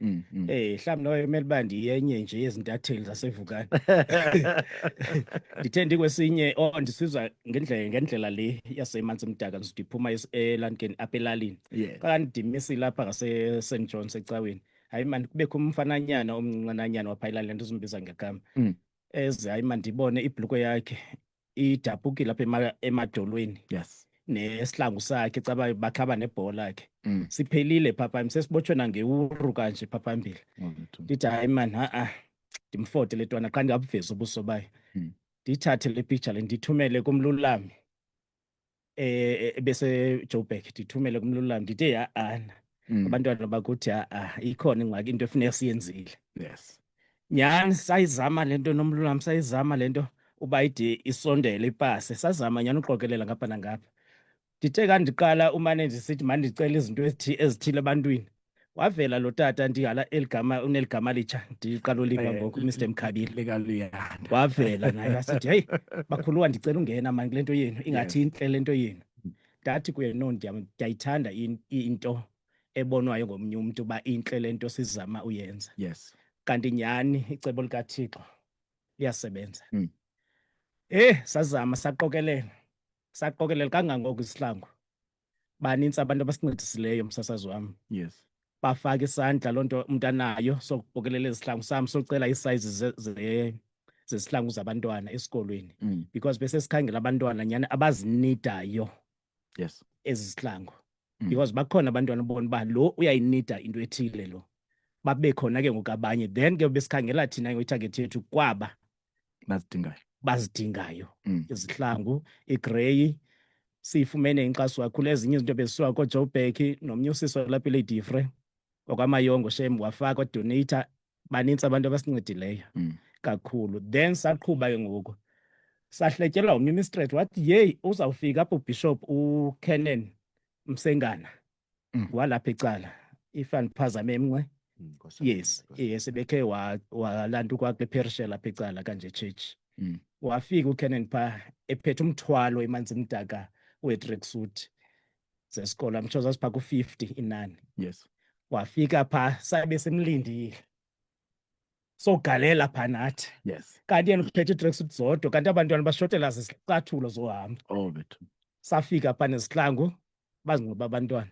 Mhlawumbe nawe kumele uba ndiyenye nje yezintatheli zasevukani. Ndithe ndikwesinye ndisizwa ngendlela le yaseManzimdaka ndiphuma eLandkeni apha elalini. Xa ndimisile lapha ngase-St John secaweni. Hayi man, kubekho umfananyana omncinananyana wapha elalini ndizombiza ngegama. Hayi man, ndibone ibhulukhwe yakhe idaphukile lapha emadolweni. Yes. Nesihlangu sakhe cabayo bakhaba nebhola yakhe. Siphelile papa sesibotshwe nangewuru kanje pha phambili. Ndithi hayi man, ndimfote le ntwana xa ndingabuveza ubuso bayo. Ndithathe le picture le ndithumele kumlulami bese-Joburg, ndithumele kumlulami ndithi ana abantwana bakuthi ikhona ingxaki, into efuneka siyenzile. Yes. Nyhani sayizama le nto nomlulami, sayizama le nto uba ide isondele ipase, sazama nyhani uqokelela ngapha nangapha. Ndithe kandiqala umane ndisithi mandicela izinto ezithile ebantwini, wavela lo tata uneligama litsha ndiqala uliva ngoku, Mr Mkhabile. Wavela naye asithi heyi bakhuluwa, ndicela ungena mani kule nto yenu, ingathi intle le nto yenu. Ndathi kuye no, ndiyayithanda into ebonwayo ngomnye umntu uba intle le nto sizama uyenza. Yes. Kanti nyhani icebo likaThixo liyasebenza. Sazama saqokelela kangangoko isihlangu. Banintsi abantu abasincedisileyo msasazi wam. Yes. Bafaka isandla loo nto umntanayo sokuqokelela izihlangu sam, socela iisayizi zezihlangu zabantwana esikolweni, because bese sikhangela abantwana nyhani abazinidayo. Yes. Ezi zihlangu, because bakhona abantwana bona uba lo uyayinida into ethile lo, babe khona ke ngoku abanye, then ke besikhangela thina itarget yethu kwaba bazidingayo izihlangu. iGrey siyifumene inkxaso kakhulu, ezinye izinto bezisuka kooJoburg, nomnye usisi lapha eLadifre okwaMayongo shem wafaka donata. Banintsi abantu abasincedileyo kakhulu. Then saqhuba ke ngoku sahletyelwa uMinistrate, wathi yeyi uzawufika apho uBishop uKenan Msengana walapha ecala, if andiphazame emnqe. Yes, sebekhe walantu kwakule parish lapha ecala kanje church. Wafika uKenan pha ephethe umthwalo eManzimdaka we-tracksuit zesikolo, I'm sure zasipha ku-50 inani. Yes. Wafika pha sabe simlindile sogalela pha nathi. Yes. Kanti yena uphethe i-tracksuit zodwa, kanti abantwana bashotela zizicathulo zohamba. Safika pha nezihlangu bazinxiba abantwana,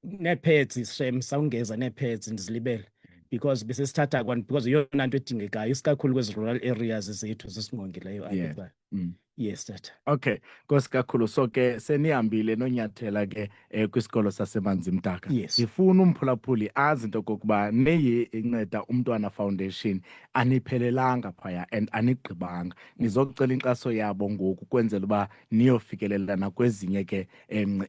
nee-pads shem, sawungeza nee-pads ndizilibele, because besesithatha because yeyona nto edingekayo isikakhulu kwezi rural areas zethu zisingqongileyo apha. Yes tata. Okay, Nkosi kakhulu. So ke senihambile nonyathela ke kwisikolo saseManzimdaka. Yes. Ndifuna umphulaphuli azi into kokuba neye inceda umntwana foundation aniphelelanga phaya and anigqibanga, nizokucela inkxaso yabo ngoku kwenzela uba niyofikelela nakwezinye ke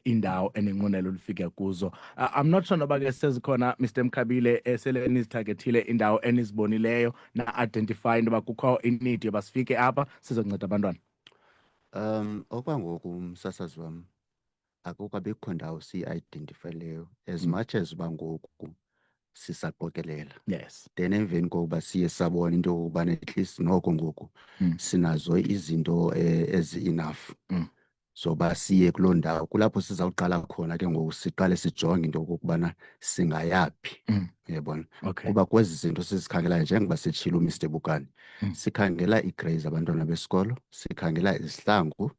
indawo eninqunelo lufike kuzo. I'm not sure noba ke sezikhona Mr Mkhabile esele nizithagethile indawo enizibonileyo na-identify into yoba kukho inidi yoba sifike apha sizonceda abantwana. Okwangoku umsasazi wam akukho abekho ndawo siyi-identifyileyo as much as uba ngoku sisaqokelela. Yes. Then emveni kokuba siye sabona into yokubana at least noko ngoku sinazo izinto ezi-enough zoba siye kuloo ndawo, kulapho sizawuqala khona ke ngoku siqale sijonge into yokokubana singayaphi. Uyabona? Okay. Kuba kwezi zinto sizikhangelayo njengoba sitshilo uMr Bukani, sikhangela iiGrey zabantwana besikolo, sikhangela izihlangu,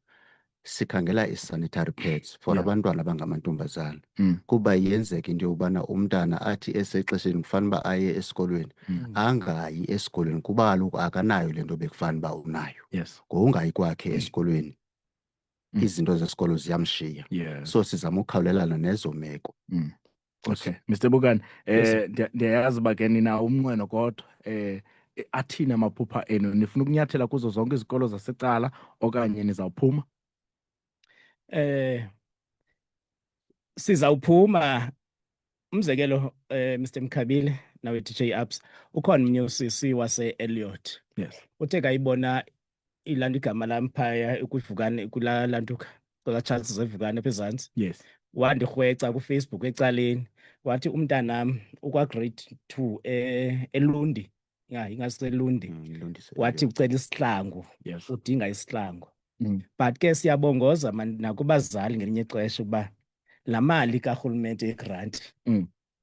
sikhangela ii-sanitary pads for abantwana abangamantombazana. Kuba yenzeka into yokubana umntana athi esexesheni kufanele uba aye esikolweni, angayi esikolweni kuba kaloku akanayo le nto bekufanele uba unayo. Yes. Ngokungayi kwakhe esikolweni izinto zesikolo ziyamshiya. So sizama ukukhawulelana nezo meko. Okay, Mr Bukani, ndiyayazi uba ke nina umnqweno kodwa athini amaphupha enu? Nifuna ukunyathela kuzo zonke izikolo zasecala okanye nizawuphuma? Sizawuphuma. Umzekelo Mr Mkhabile nawe DJ Abs, ukhona umnye usisi wase-Elliot. Yes. Uthe kayibona ilanto igama lam phaya kwivukane kulaa lantuka kwela-Charles zevukane apha ezantsi. Yes. Wandirhweca kuFacebook ecaleni, wathi umntanam ukwa-grade 2 eLundi, ingaseLundi, wathi ucela isihlangu. Yes. Udinga isihlangu. But ke siyabongoza nakubazali ngelinye ixesha ukuba laa mali karhulumente yegranti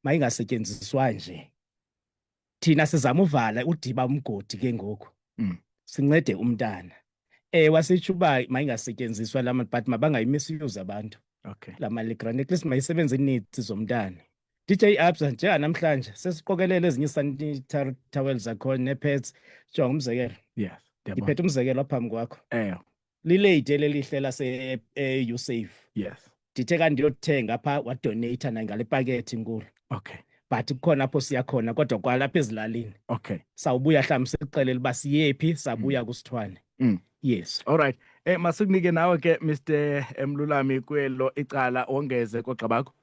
mayingasetyenziswa nje thina sizama uvala udiba umgodi ke ngoku sincede umntana wasitsho uba mayingasetyenziswa lama but mabangayimisi-use abantu Okay. lama grant at least mayisebenze ineeds zomntana. DJ Absa njenganamhlanje sesiqokelele ezinye sanitary towels zakhona nepads jonga umzekelo Yes. ngiphethe umzekelo aphambi kwakho lilate lelihle lase uSave Yes. ndithe kanti ndiyothenga apha wadonate ngale packet inkulu Okay. but kukhona apho siyakhona kodwa kwalapha ezilalini Okay. sawubuya mhlawumbe sixelele uba siyephi sabuya kusithwane. Yes. All right. Masikunike nawe ke Mr. Mlulami kwelo icala ongeze koxa bakho.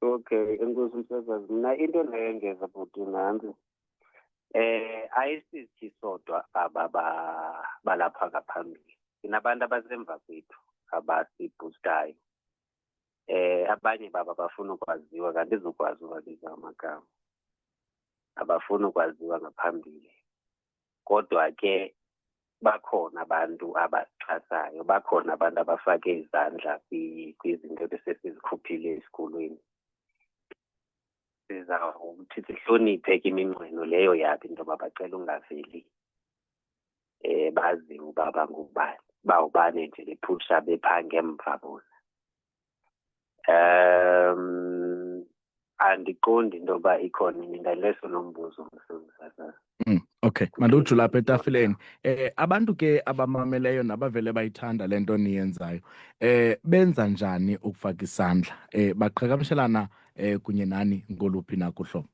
Okay, enkosi msasazi. Mina into nayengeza bhuti nansi. Ayisithi sodwa balapha ngaphambili. Sinabantu abasemva kwethu abasiboostayo. Abanye baba bafuna ukwaziwa kanti izokwazi ukubiza amagama. Abafuna ukwaziwa ngaphambili. Kodwa ke bakhona abantu abaxhasayo, bakhona abantu abafake izandla kwizinto besesizikhuphile esikolweni. Siza ukuthi sihloniphe ke iminqweno leyo yabo into babacela ungaveli. Bazi uba bangubani, bawubane nje lephusha bephange emva bona. Andiqondi into yoba ikhona ngaleso nombuzo msasa. Okay, mandutsho lapha etafileni. Abantu ke abamameleyo nabavele bayithanda lento niyenzayo. Benza njani ukufaka isandla? Baqhagamshelana kunye nani ngoluphi na kuhlobo?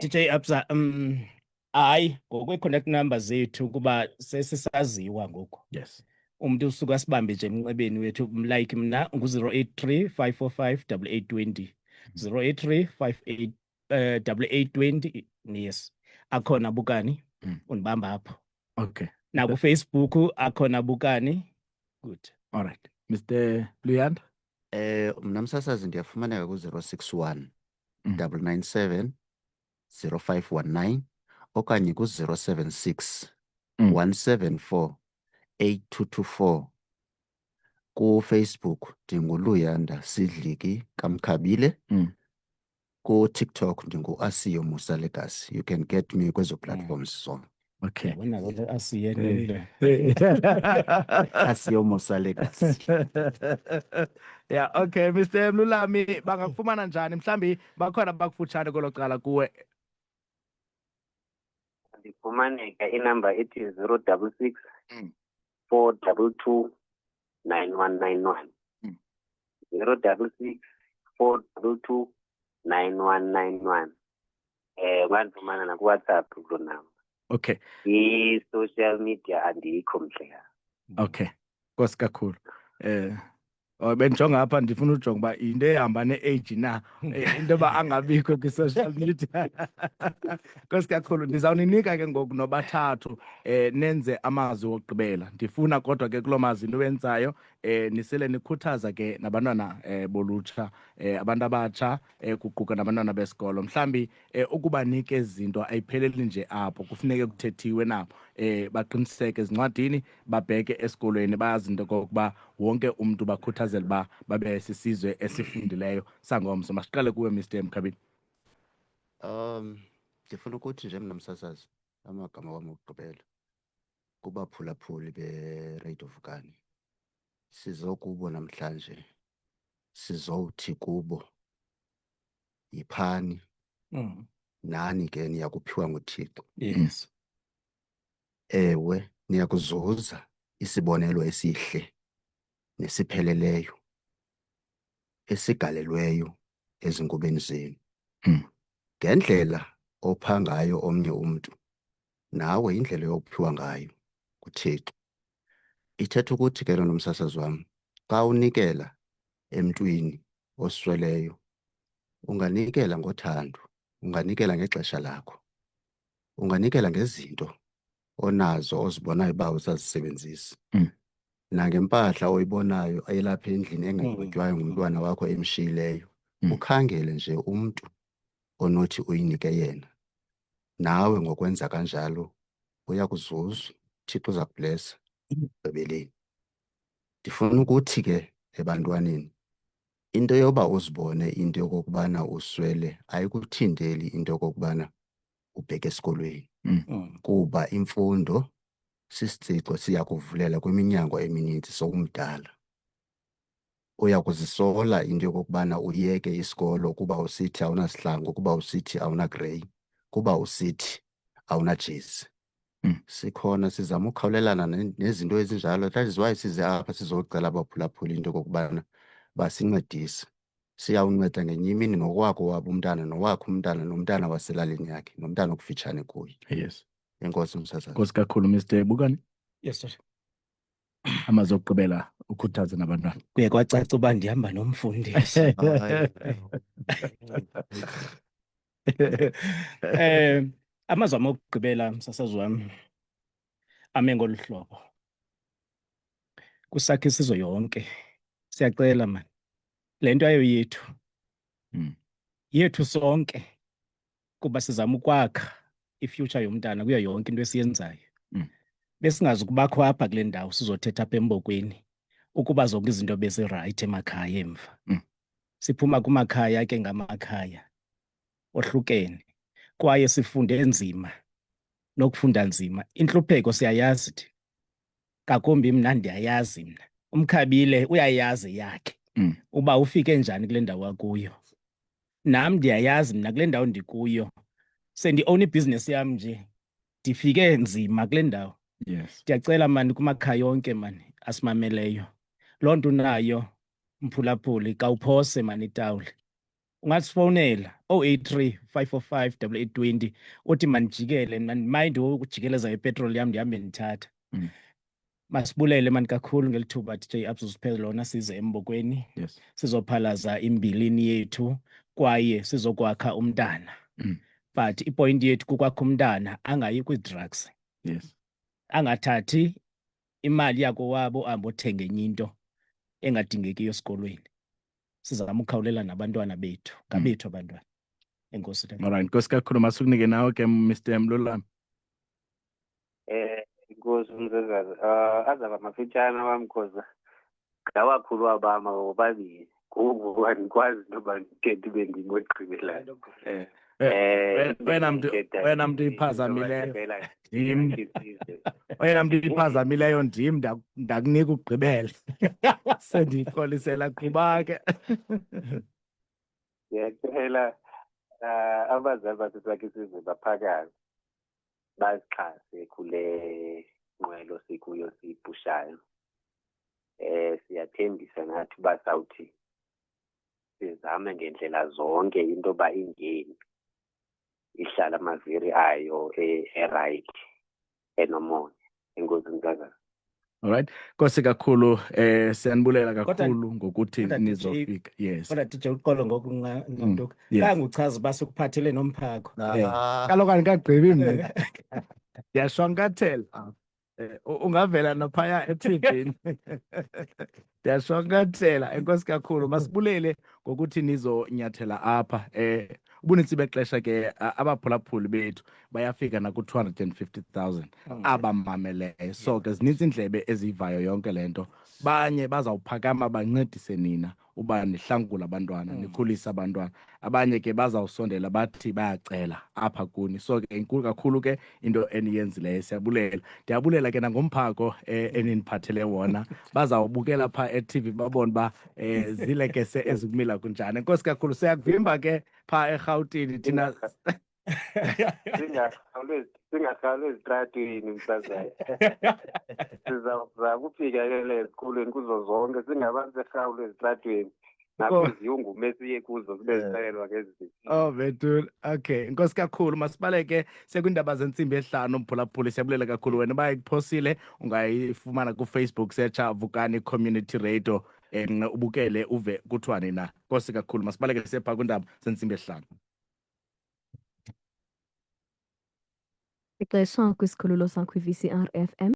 DJ Absa hayi ngokwe-connect number zethu kuba sesisaziwa ngoku. Yes. Umuntu usuka asibambe nje emnxebeni wethu like mina ngu-083 545 8820 083 58 8820 yes akhona Bukani unibamba apho. Okay. Na ku Facebook akhona Bukani. Good. All right. Mr. Luyanda? Mna msasazi ndiyafumaneka ku-061 997 0519 okanye ku-076 174 8224. Ku-Facebook ndinguLuyanda Sidliki Kamkhabile. Ku-TikTok ndingu-Asiyo Musa Legacy. You can get me kwezo platforms zonke. Okay. Wena lo asiyene. Asiyo Musa Legacy. Yeah, okay. Mr. Mlulami bangakufumana njani? Mhlambi bakhona bakufutshane kolo cala kuwe. Ndifumaneka inamba ethi 066 422 9191. 066 422 9191. Ungandifumana na ku-WhatsApp kulo namba. Okay. I-social media andikho mhleya. Okay. Nkosi kakhulu. Benjonga apha ndifuna ujonga uba into ehamba ne-age na into yoba angabikho kwi-social media. Nkosi kakhulu ndizawuninika ke ngoku nobathathu nenze amazwi wokugqibela. Ndifuna kodwa ke kuloo mazwi into wenzayo nisele nikhuthaza ke nabantwana bolutsha abantu abatsha kuquka nabantwana besikolo. Mhlambi ukubanika izinto ayipheleli nje apho, kufuneke kuthethiwe nabo baqiniseke ezincwadini, babheke esikolweni, bayazi into kokuba wonke umntu bakhuthazela uba babe sisizwe esifundileyo sangomso. Masiqale kuwe Mr. Mkhabile. Ndifuna ukuthi nje mna msasazi amagama wami okugqibela kubaphulaphuli be-Radio Vukani. Sizokubo namhlanje sizowuthi kubo yiphani nani ke niyakuphiwa nguThixo. Yes. Ewe niyakuzuza isibonelo esihle nesipheleleyo esigalelweyo ezinkubeni zenu. Ngendlela opha ngayo omnye umntu nawe indlela yokuphiwa ngayo kuThixo. Ithetha ukuthi ke lona msasazi wami xa unikela emntwini osweleyo unganikela ngothando, unganikela ngexesha lakho, unganikela ngezinto onazo ozibonayo uba usazisebenzisa nangempahla oyibonayo ayelapha endlini enganxitywayo ngumntwana wakho emshiyileyo. Ukhangele nje umntu onothi uyinike yena, nawe ngokwenza kanjalo uyakuzuzwa, Thixo uza kublesa ekugqibeleni. Ndifuna ukuthi ke ebantwaneni into yoba uzibone into yokokubana uswele ayikuthindeli into yokokubana ubheke esikolweni, kuba imfundo sisiciko siyakuvulela kwiminyango emininzi sowumdala. Uya kuzisola into yokokubana uyeke isikolo kuba usithi awunasihlangu, kuba usithi awunagrey, kuba usithi awunajezi. Sikhona sizama ukukhawulelana nezinto ezinjalo. That is why size apha sizocela abaphulaphuli into yokokubana basincedise. Siyawunceda ngenye imini nokwakho wabo umntana, nowakho umntana, nomntana waselalini yakhe, nomntana okufitshane kuye. Yes. Enkosi msasazi. Nkosi kakhulu Mr. Bukani. Yes, sir. Amazwi okugqibela ukhuthaze nabantwana. Kuye kwacaca uba ndihamba nomfundisi. Amazwi ami okugqibela msasazi wami ame ngolu hlobo. Kusakha isizwe yonke siyacela man, le nto ayo yethu yethu sonke, kuba sizama ukwakha ifuture yomntana kuyo yonke into esiyenzayo. Besingazi ukubakho apha kule ndawo sizothetha apha embokweni ukuba zonke izinto bezirayithi emakhaya emva. Siphuma kumakhaya ke ngamakhaya ohlukene kwaye sifunde nzima nokufunda nzima. Intlupheko siyayazi thina, ngakumbi mna ndiyayazi mna. Umkhabile uyayazi yakhe uba ufike njani kule ndawo akuyo. Nam ndiyayazi mna kule ndawo ndikuyo, sendi-own ibhizinesi yam nje ndifike nzima kule ndawo. Yes. Ndiyacela mani kumakhaya yonke mani asimameleyo, loo nto unayo mphulaphuli kawuphose mani itawule. Ungasifowunela 083 545 8820 uthi mandijikele mandimind ukujikeleza ipetroli yam ndihambe ndithatha. Masibulele mani kakhulu ngeli thuba DJ Absu siphe lona size embokweni. Yes. Sizophalaza imbilini yethu kwaye sizokwakha umntana. But ipoint yethu kukwakha umntana angayi kwi-drugs. Yes. Angathathi imali yako wabo ambothenga enye into engadingekiyo esikolweni. Sizama ukukhawulela nabantwana bethu, ngabethu abantwana. Enkosi. Alright, Nkosi kakhulu masukunike nawe ke Mr. Mlulame. Inkosi msasazi. Azaba mafitshane wamkhoza. Ngawakhulu wabama bobabili. Ngoku andikwazi noba ndikhethe ube ndingogqibelayo. Wena mntu iphazamileyo. Wena mntu iphazamileyo ndim ndakunika ukugqibela. Sendiyikholisela qhuba ke. Ndiyacela abazali bathu sakhe isizwe baphakaze basixhase kule nqwelo sikuyo siyipushayo. Siyathembisa nathi uba sawuthi sizame ngendlela zonke into yoba ingeni ihlala amaviri ayo e-right enomoya. Enkosi msasazi. Alright, Nkosi kakhulu siyanibulela kakhulu ngokuthi nizofika. Yes. Kodwa DJ uqolo ngoku nto kanguchaza uba sikuphathele nomphako. Kaloku andikagqibi mna. Ndiyashwankathela. Ungavela naphaya eTV. Ndiyashwankathela. Enkosi kakhulu masibulele ngokuthi nizonyathela apha. Ubunintsi bexesha ke abaphulaphuli bethu bayafika naku 250,000 abamameleyo. So ke zininzi indlebe ezivayo yonke lento. Banye bazawuphakama bancedise nina uba nihlangula abantwana, nikhulisa abantwana. Abanye ke bazawusondela bathi bayacela apha kuni. So ke inkulu kakhulu ke into eniyenzileyo, siyabulela. Ndiyabulela ke nangomphako eniniphathele wona. Bazawubukela pha eTV babone ba zilekese ezikumila kunjani. Nkosi kakhulu siyakuvimba ke pha eGauteng thina singahlali ezitratweni msasazi. Sizawuzama ukufika esikolweni kuzo zonke singabantu eRhawule ezitratweni nakwiziyungu esiye kuzo kube zicelwa ngezi. Oh bethuna. Okay, Nkosi kakhulu masibaleke sekwindaba zentsimbi ehlanu umphulaphuli. Siyabulela kakhulu wena bayikuphosile ungayifumana ku-Facebook searcha Vukani Community Radio ubukele uve kuthiwani na. Nkosi kakhulu masibaleke sepha kwindaba zentsimbi ehlanu. Ixesha kwisikhululo sakho i-VCR FM.